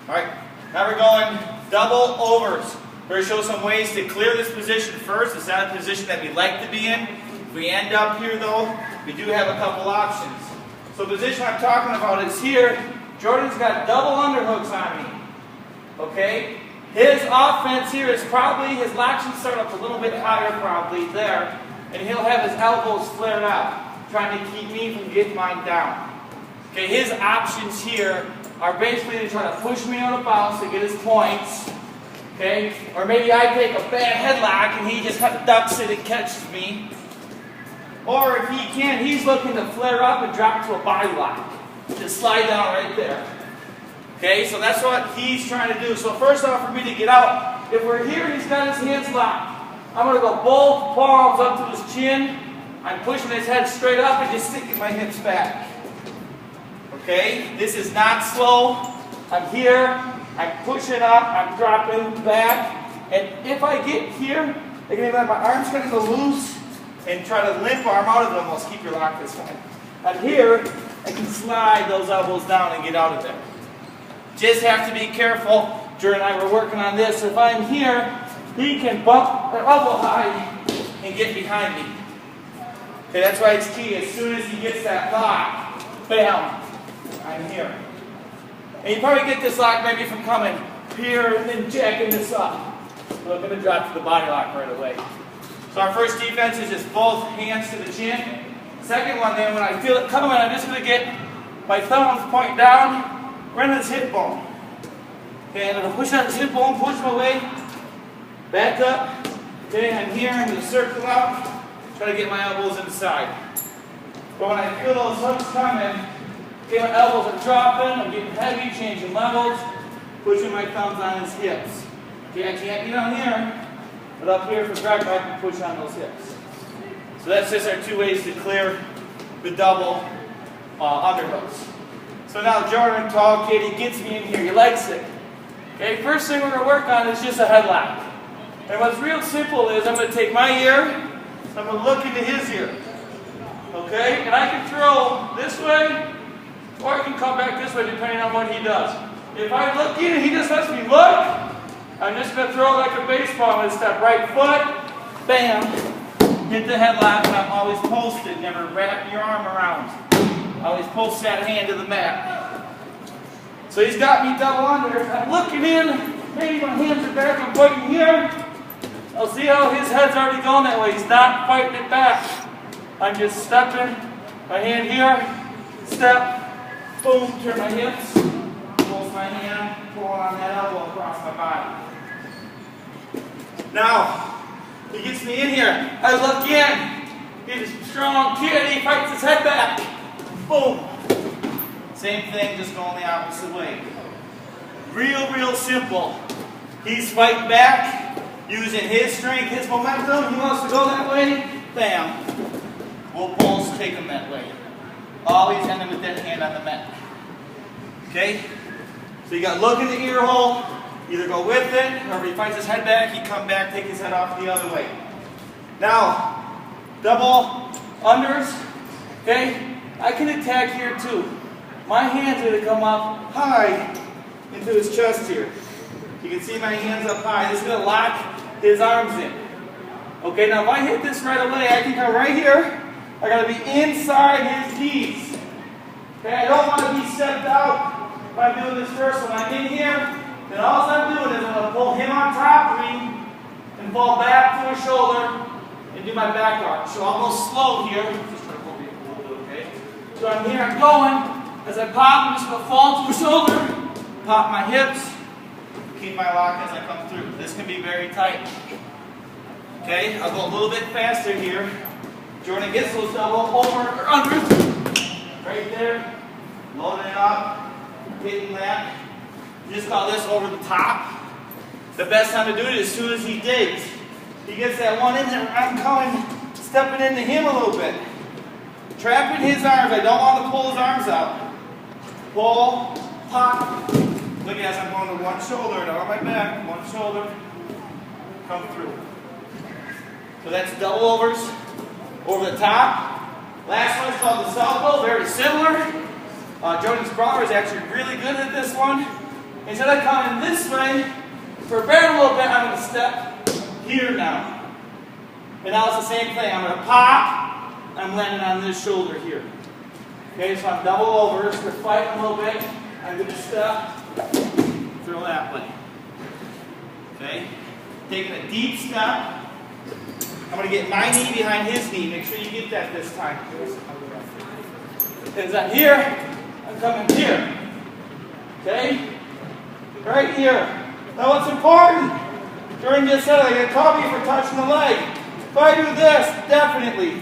Alright, now we're going double overs. We're going to show some ways to clear this position first. It's not a position that we like to be in. If we end up here though, we do have a couple options. So the position I'm talking about is here. Jordan's got double underhooks on me. Okay? His offense here is probably, his lat should start up a little bit higher probably there. And he'll have his elbows flared out, trying to keep me from getting mine down. Okay, his options here are basically to try to push me out of bounds to get his points. Okay? Or maybe I take a bad headlock and he just kind of ducks it and catches me. Or if he can, he's looking to flare up and drop to a body lock. Just slide down right there. Okay, so that's what he's trying to do. So first off, for me to get out, if we're here and he's got his hands locked, I'm going to go both palms up to his chin. I'm pushing his head straight up and just sticking my hips back. Okay, this is not slow. I'm here, I'm pushing up, I'm dropping back. And if I get here, I can even have my arms kind of go loose and try to limp arm out of them. Almost keep your lock this time. I'm here, I can slide those elbows down and get out of there. Just have to be careful. Jordan and I were working on this. If I'm here, he can bump or elbow high and get behind me. Okay, that's why it's key. As soon as he gets that lock, bam, I'm here. And you probably get this lock maybe from coming here and then jacking this up. So I'm going to drop to the body lock right away. So our first defense is just both hands to the chin. Second one then, when I feel it coming, I'm just going to get my thumbs point down, right on his hip bone. Okay, I'm going to push on his hip bone, push my way back up. Okay, I'm here, I'm going to circle out, try to get my elbows inside. But when I feel those hooks coming, okay, my elbows are dropping, I'm getting heavy, changing levels, pushing my thumbs on his hips. Okay, I can't get on here, but up here for drag, I can push on those hips. So that's just our two ways to clear the double underhooks. So now Jordan, tall kid, he gets me in here, he likes it. Okay, first thing we're going to work on is just a headlock. And what's real simple is I'm going to take my ear, I'm going to look into his ear. Okay, and I can throw this way, or I can come back this way depending on what he does. If I look in and he just lets me look, I'm just going to throw like a baseball. I'm going to step right foot, bam, hit the headlock, and I'm always posted. Never wrap your arm around. Always post that hand to the mat. So he's got me double under. I'm looking in, maybe my hands are back, I'm pointing here. I'll see how his head's already going that way. He's not fighting it back. I'm just stepping, my hand here, step, boom, turn my hips, pulls my hand, pull on that elbow across my body. Now, he gets me in here. I look in. He's a strong kid. He fights his head back. Boom. Same thing, just going the opposite way. Real simple. He's fighting back, using his strength, his momentum. He wants to go that way. Bam. We'll pulse, take him that way. Always end him with that hand on the mat. Okay? So you got to look in the ear hole. Either go with it, or if he fights his head back, he come back, take his head off the other way. Now, double unders, okay? I can attack here too. My hands are going to come up high into his chest here. You can see my hands up high. This is going to lock his arms in. Okay, now if I hit this right away, I can come right here. I got to be inside his knees. Okay, I don't want to be stepped out if I'm doing this first one. I'm in here. Then all I'm doing is I'm going to pull him on top of me and fall back to his shoulder and do my back arch. So I'll go slow here. Just try to pull me a little bit, okay? So I'm here, I'm going. As I pop, I'm just going to fall to his shoulder, pop my hips, keep my lock as I come through. This can be very tight. Okay, I'll go a little bit faster here. Jordan gets those double over or under. Right there. Loading it up, hitting that. Just call this over the top. The best time to do it is as soon as he digs. He gets that one in there, I'm coming, stepping into him a little bit. Trapping his arms. I don't want to pull his arms out. Pull, pop. Look as I'm going to one shoulder, down my back, one shoulder, come through. So that's double overs over the top. Last one is called the southpaw, very similar. Jordan's brother is actually really good at this one. Instead of coming this way, prepare a little bit, I'm going to step here now. And now it's the same thing. I'm going to pop, I'm landing on this shoulder here. Okay, so I'm double over, so we're fighting a little bit. I'm going to step, throw that way. Okay, taking a deep step. I'm going to get my knee behind his knee. Make sure you get that this time. As I'm here, I'm coming here. Okay? Right here. Now what's important during this set, I get copy for touching the leg. If I do this, definitely.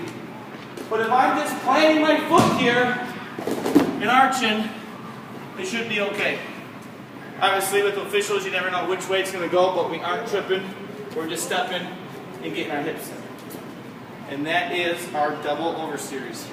But if I'm just planting my foot here and arching, it should be okay. Obviously with officials, you never know which way it's going to go, but we aren't tripping. We're just stepping and getting our hips in. And that is our double over series.